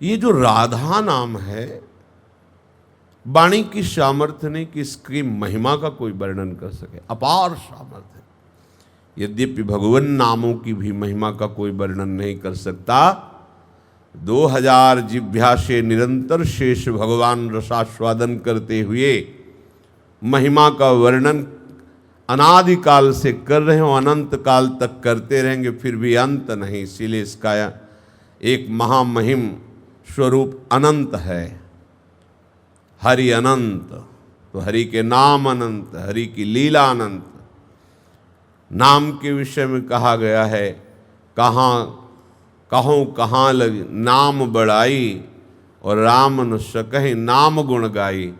ये जो राधा नाम है, वाणी की सामर्थ्य नहीं कि इसकी महिमा का कोई वर्णन कर सके, अपार सामर्थ्य। यद्यपि भगवान नामों की भी महिमा का कोई वर्णन नहीं कर सकता। 2000 जिह्वा से निरंतर शेष भगवान रसास्वादन करते हुए महिमा का वर्णन अनादिकाल से कर रहे हो, अनंत काल तक करते रहेंगे, फिर भी अंत नहीं। इसीलिए इसका एक महामहिम स्वरूप अनंत है। हरि अनंत, तो हरि के नाम अनंत, हरि की लीला अनंत। नाम के विषय में कहा गया है, कहाँ लगी नाम बढ़ाई और राम न सकहि नाम गुण गाई।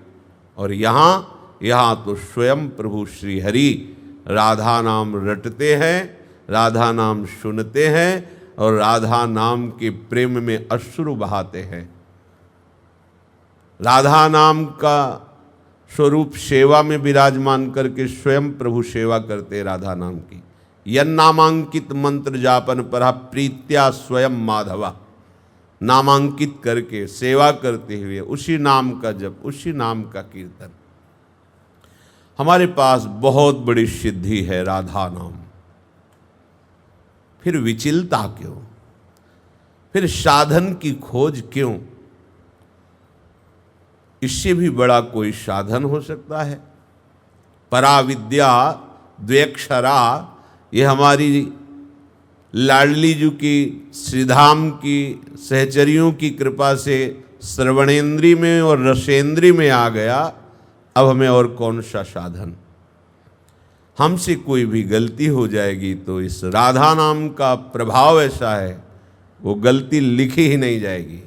और यहाँ तो स्वयं प्रभु श्री हरि राधा नाम रटते हैं, राधा नाम सुनते हैं और राधा नाम के प्रेम में अश्रु बहाते हैं। राधा नाम का स्वरूप सेवा में विराजमान करके स्वयं प्रभु सेवा करते राधा नाम की। यन नामांकित मंत्र जापन पर प्रीत्या स्वयं माधवा, नामांकित करके सेवा करते हुए उसी नाम का जप, उसी नाम का कीर्तन। हमारे पास बहुत बड़ी सिद्धि है राधा नाम, फिर विचलता क्यों, फिर साधन की खोज क्यों? इससे भी बड़ा कोई साधन हो सकता है? पराविद्या द्व्यक्षरा, ये हमारी लाडली जी की श्रीधाम की सहचरियों की कृपा से श्रवणेन्द्री में और रसेंद्री में आ गया। अब हमें और कौन सा साधन? हमसे कोई भी गलती हो जाएगी तो इस राधा नाम का प्रभाव ऐसा है, वो गलती लिखी ही नहीं जाएगी।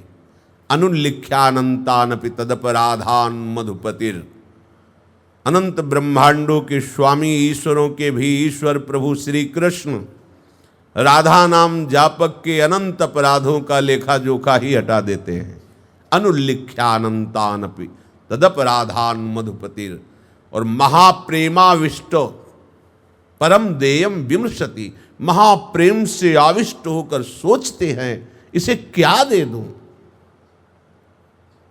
अनुल्लिख्यानंतानपि तदपराधान मधुपतिर। अनंत ब्रह्मांडों के स्वामी ईश्वरों के भी ईश्वर प्रभु श्री कृष्ण राधा नाम जापक के अनंत अपराधों का लेखा जोखा ही हटा देते हैं। अनुल्लिख्यानंतानपि तदपराधान मधुपतिर। और महाप्रेमाविष्ट परम देयम विमर्शति, महाप्रेम से आविष्ट होकर सोचते हैं इसे क्या दे दूं।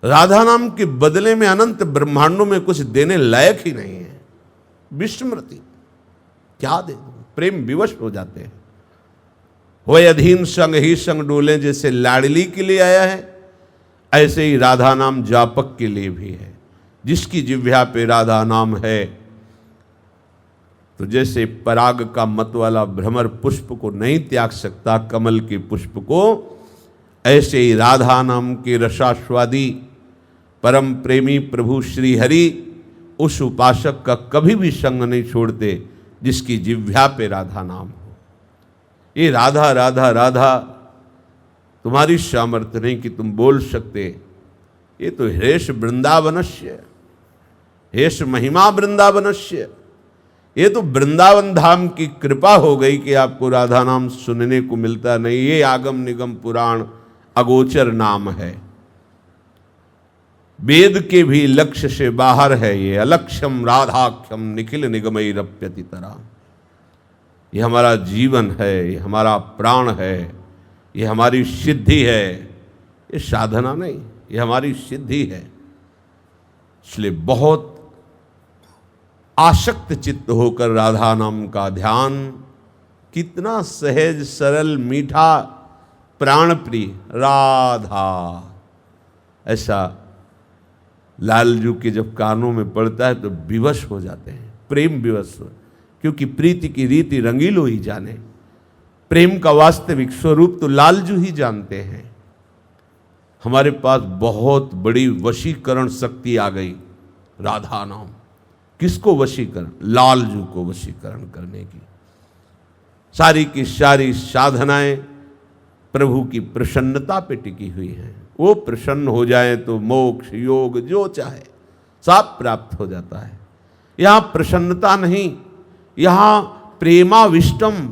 राधा नाम के बदले में अनंत ब्रह्मांडों में कुछ देने लायक ही नहीं है। विस्मृति, क्या दे दूं? प्रेम विवश हो जाते हैं। वह अधीन संग ही संग डोले, जैसे लाडली के लिए आया है ऐसे ही राधा नाम जापक के लिए भी है। जिसकी जिह्वा पे राधा नाम है, तो जैसे पराग का मत वाला भ्रमर पुष्प को नहीं त्याग सकता कमल के पुष्प को, ऐसे ही राधा नाम के रसास्वादी परम प्रेमी प्रभु श्री हरि उस उपासक का कभी भी संग नहीं छोड़ते जिसकी जिह्वा पे राधा नाम हो। ये राधा राधा राधा तुम्हारी सामर्थ्य नहीं कि तुम बोल सकते। ये तो हेश वृंदावनस्य, हेश महिमा वृंदावनस्य। ये तो वृंदावन धाम की कृपा हो गई कि आपको राधा नाम सुनने को मिलता नहीं। ये आगम निगम पुराण अगोचर नाम है, वेद के भी लक्ष्य से बाहर है। ये अलक्ष्यम राधाख्यम निखिल निगमैरप्यति तरा। ये हमारा जीवन है, ये हमारा प्राण है, ये हमारी सिद्धि है। ये साधना नहीं, ये हमारी सिद्धि है। इसलिए बहुत आसक्त चित्त होकर राधा नाम का ध्यान, कितना सहज सरल मीठा प्राण प्रिय राधा, ऐसा लालजू के जब कानों में पड़ता है तो विवश हो जाते हैं, प्रेम विवश हो। क्योंकि प्रीति की रीति रंगीलो ही जाने, प्रेम का वास्तविक स्वरूप तो लालजू ही जानते हैं। हमारे पास बहुत बड़ी वशीकरण शक्ति आ गई राधा नाम। किसको वशीकरण? लालजू को वशीकरण करने की। सारी की सारी साधनाएं प्रभु की प्रसन्नता पे टिकी हुई हैं। वो प्रसन्न हो जाए तो मोक्ष योग जो चाहे सब प्राप्त हो जाता है। यहाँ प्रसन्नता नहीं, यहाँ प्रेमाविष्टम,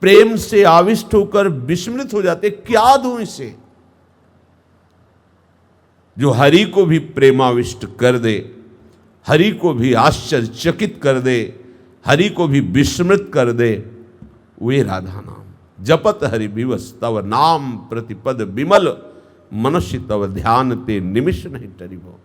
प्रेम से आविष्ट होकर विस्मृत हो जाते। क्या दूं इसे? जो हरि को भी प्रेमाविष्ट कर दे, हरि को भी आश्चर्यचकित कर दे, हरि को भी विस्मृत कर दे, वे राधा नाम। जपत हरि विवस तव नाम प्रतिपद विमल, मनुष्य तव ध्यान ते निमिष नहीं टरिबो।